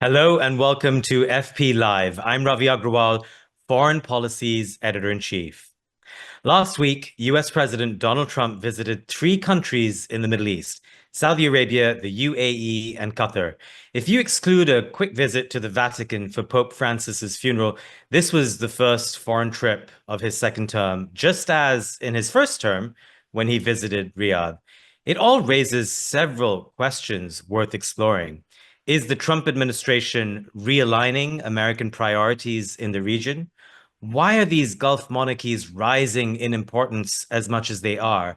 Hello and welcome to FP Live. I'm Ravi Agrawal, Foreign Policy's Editor-in-Chief. Last week, US President Donald Trump visited three countries in the Middle East: Saudi Arabia, the UAE, and Qatar. If you exclude a quick visit to the Vatican for Pope Francis's funeral, this was the first foreign trip of his second term, just as in his first term when he visited Riyadh. It all raises several questions worth exploring. Is the Trump administration realigning American priorities in the region? Why are these Gulf monarchies rising in importance as much as they are?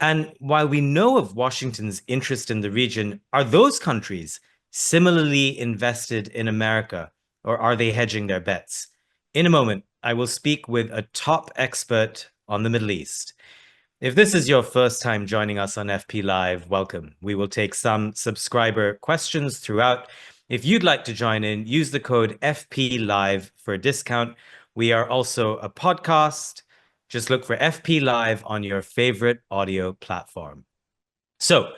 And while we know of Washington's interest in the region, are those countries similarly invested in America, or are they hedging their bets? In a moment, I will speak with a top expert on the Middle East. If this is your first time joining us on FP Live, welcome. We will take some subscriber questions throughout. If you'd like to join in, use the code FP Live for a discount. We are also a podcast. Just look for FP Live on your favorite audio platform. So,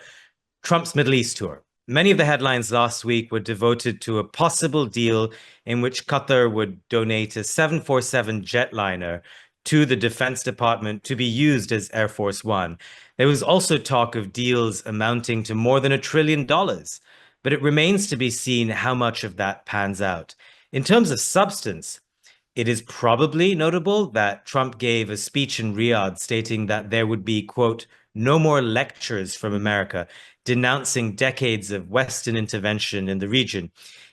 Trump's Middle East tour. Many of the headlines last week were devoted to a possible deal in which Qatar would donate a 747 jetliner to the Defense Department to be used as Air Force One. There was also talk of deals amounting to more than $1 trillion, but it remains to be seen how much of that pans out. In terms of substance, it is probably notable that Trump gave a speech in Riyadh stating that there would be, quote, no more lectures from America, denouncing decades of Western intervention in the region.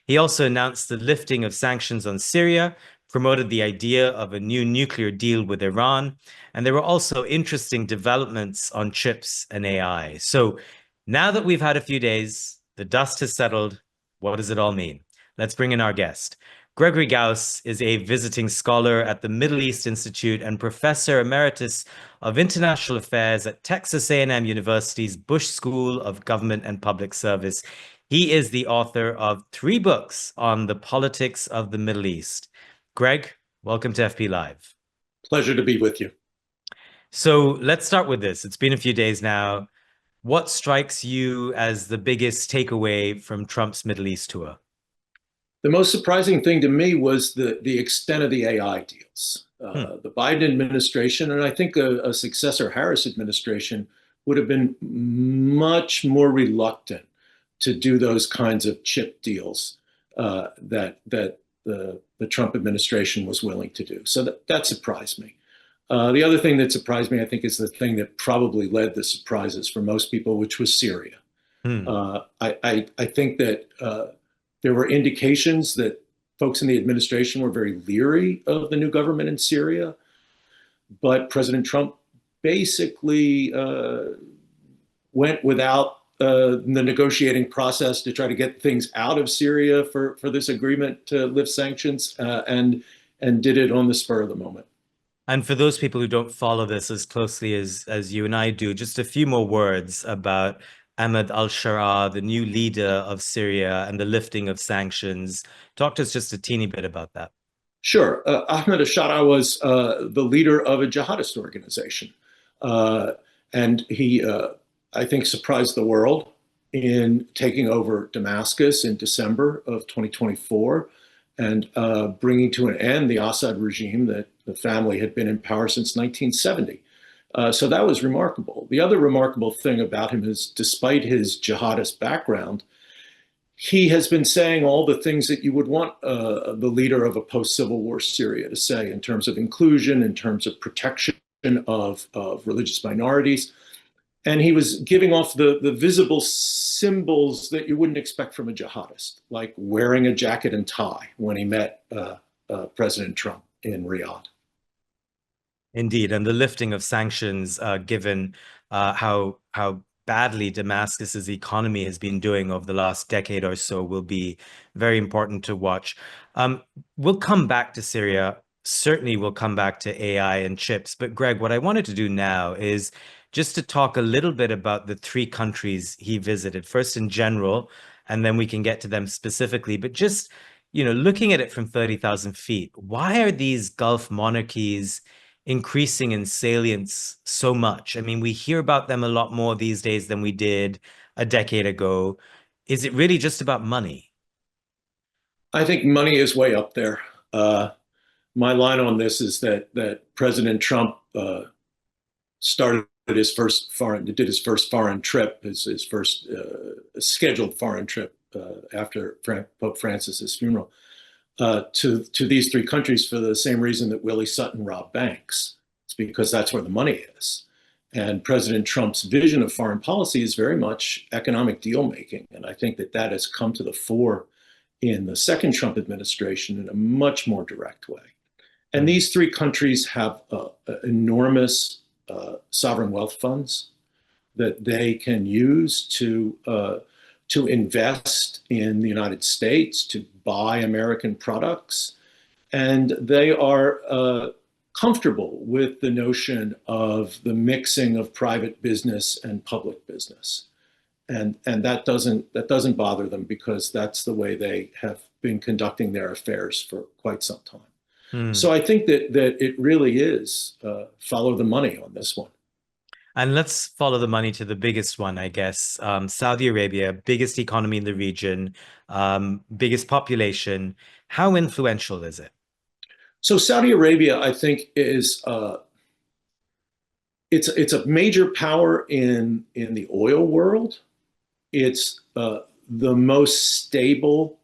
He also announced the lifting of sanctions on Syria, promoted the idea of a new nuclear deal with Iran, and there were also interesting developments on chips and AI. So now that we've had a few days, the dust has settled, what does it all mean? Let's bring in our guest. Gregory Gause is a visiting scholar at the Middle East Institute and professor emeritus of international affairs at Texas A&M University's Bush School of Government and Public Service. He is the author of 3 books on the politics of the Middle East. Greg, welcome to FP Live. Pleasure to be with you. So let's start with this. It's been a few days now. What strikes you as the biggest takeaway from Trump's Middle East tour? The most surprising thing to me was the extent of the AI deals. The Biden administration, and I think a successor Harris administration, would have been much more reluctant to do those kinds of chip deals that the Trump administration was willing to do. So that surprised me. The other thing that surprised me, I think, is the thing that probably led the surprises for most people, which was Syria. I think that there were indications that folks in the administration were very leery of the new government in Syria, but President Trump basically went without the negotiating process to try to get things out of Syria for this agreement to lift sanctions, and did it on the spur of the moment. And for those people who don't follow this as closely as you and I do, just a few more words about Ahmed al-Sharaa, the new leader of Syria, and the lifting of sanctions. Talk to us just a teeny bit about that. Sure. Ahmed al-Sharaa was the leader of a jihadist organization. And he, I think, surprised the world in taking over Damascus in December of 2024 and bringing to an end the Assad regime that the family had been in power since 1970. So that was remarkable. The other remarkable thing about him is, despite his jihadist background, he has been saying all the things that you would want the leader of a post-Civil War Syria to say in terms of inclusion, in terms of protection of religious minorities. And he was giving off the visible symbols that you wouldn't expect from a jihadist, like wearing a jacket and tie when he met President Trump in Riyadh. Indeed, and the lifting of sanctions, given how badly Damascus's economy has been doing over the last decade or so, will be very important to watch. We'll come back to Syria. Certainly, we'll come back to AI and chips. But Greg, what I wanted to do now is just to talk a little bit about the 3 countries he visited, first in general, and then we can get to them specifically. But just, looking at it from 30,000 feet, why are these Gulf monarchies increasing in salience so much? I mean, we hear about them a lot more these days than we did a decade ago. Is it really just about money? I think money is way up there. Uh, my line on this is that President Trump started his first foreign did his first foreign trip, his first scheduled foreign trip after Pope Francis's funeral to these three countries for the same reason that Willie Sutton robbed banks. It's because that's where the money is. And President Trump's vision of foreign policy is very much economic deal making, and I think that has come to the fore in the second Trump administration in a much more direct way. And these three countries have enormous sovereign wealth funds that they can use to invest in the United States, to buy American products, and they are comfortable with the notion of the mixing of private business and public business. And that doesn't bother them because that's the way they have been conducting their affairs for quite some time. So I think that it really is follow the money on this one. And let's follow the money to the biggest one, I guess. Saudi Arabia, biggest economy in the region, biggest population. How influential is it? So Saudi Arabia, I think, is it's a major power in the oil world. It's the most stable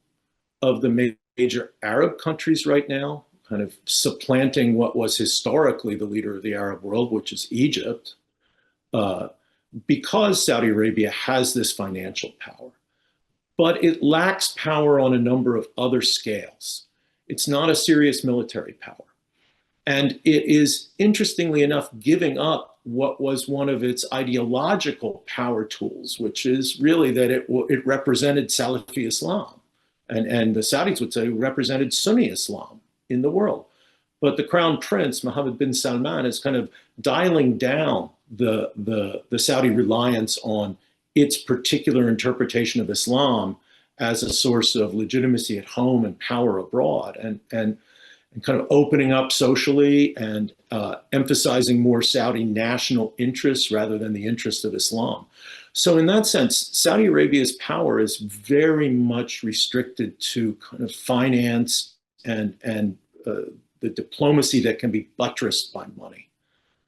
of the major Arab countries right now, kind of supplanting what was historically the leader of the Arab world, which is Egypt, because Saudi Arabia has this financial power. But it lacks power on a number of other scales. It's not a serious military power. And it is, interestingly enough, giving up what was one of its ideological power tools, which is really that it represented Salafi Islam. And the Saudis would say represented Sunni Islam in the world. But the crown prince, Mohammed bin Salman, is kind of dialing down the Saudi reliance on its particular interpretation of Islam as a source of legitimacy at home and power abroad, and kind of opening up socially and emphasizing more Saudi national interests rather than the interests of Islam. So in that sense, Saudi Arabia's power is very much restricted to kind of finance and the diplomacy that can be buttressed by money.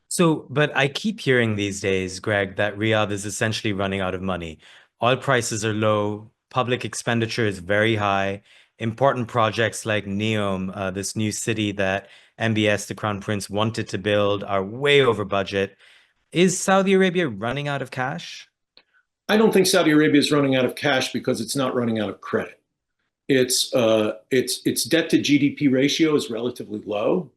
So, but I keep hearing these days, Greg, that Riyadh is essentially running out of money. Oil prices are low, public expenditure is very high. Important projects like NEOM, this new city that MBS, the Crown Prince, wanted to build, are way over budget. Is Saudi Arabia running out of cash? I don't think Saudi Arabia is running out of cash because it's not running out of credit. Its debt to GDP ratio is relatively low,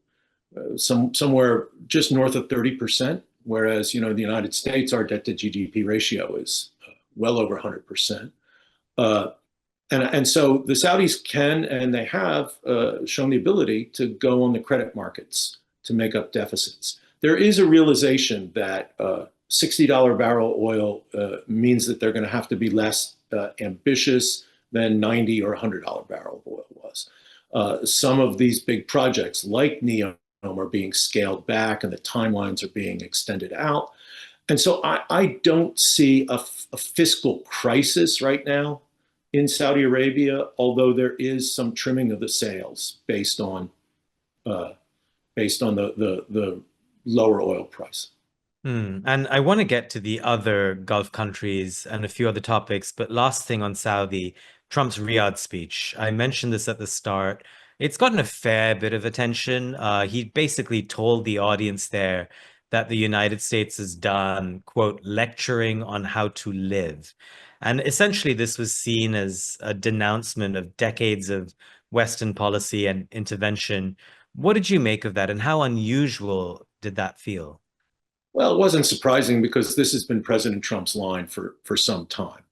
somewhere just north of 30%, whereas the United States, our debt to GDP ratio is well over 100%. And so the Saudis can, and they have shown the ability to go on the credit markets to make up deficits. There is a realization that $60 barrel oil means that they're going to have to be less ambitious than $90 or $100 barrel oil was. Some of these big projects like NEOM are being scaled back and the timelines are being extended out. And so I don't see a fiscal crisis right now in Saudi Arabia, although there is some trimming of the sails based on the lower oil price. And I want to get to the other Gulf countries and a few other topics, but last thing on Saudi, Trump's Riyadh speech. I mentioned this at the start. It's gotten a fair bit of attention. He basically told the audience there that the United States has done, quote, lecturing on how to live. And essentially, this was seen as a denouncement of decades of Western policy and intervention. What did you make of that, and how unusual did that feel? Well, it wasn't surprising because this has been President Trump's line for some time.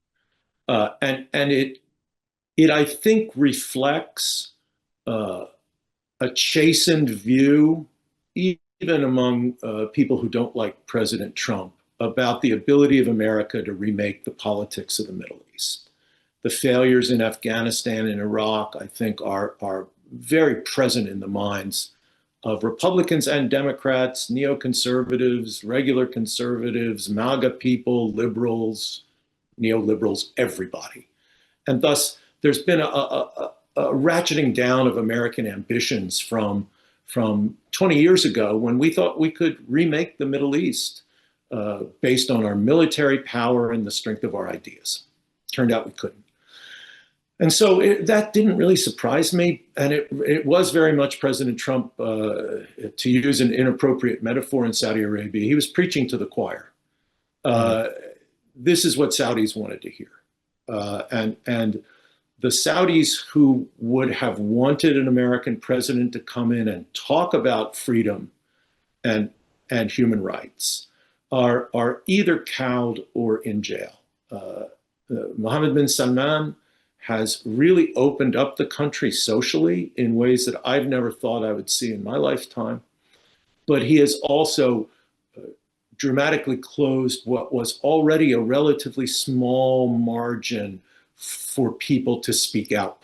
And it I think reflects a chastened view, even among people who don't like President Trump, about the ability of America to remake the politics of the Middle East. The failures in Afghanistan and Iraq, I think, are very present in the minds of Republicans and Democrats, neoconservatives, regular conservatives, MAGA people, liberals, neoliberals, everybody. And thus, there's been ratcheting down of American ambitions from 20 years ago, when we thought we could remake the Middle East based on our military power and the strength of our ideas. Turned out we couldn't. And so that didn't really surprise me. And it was very much President Trump, to use an inappropriate metaphor, in Saudi Arabia. He was preaching to the choir. This is what Saudis wanted to hear. And the Saudis, who would have wanted an American president to come in and talk about freedom and human rights, are either cowed or in jail. Mohammed bin Salman has really opened up the country socially in ways that I've never thought I would see in my lifetime. But he has also dramatically closed what was already a relatively small margin for people to speak out.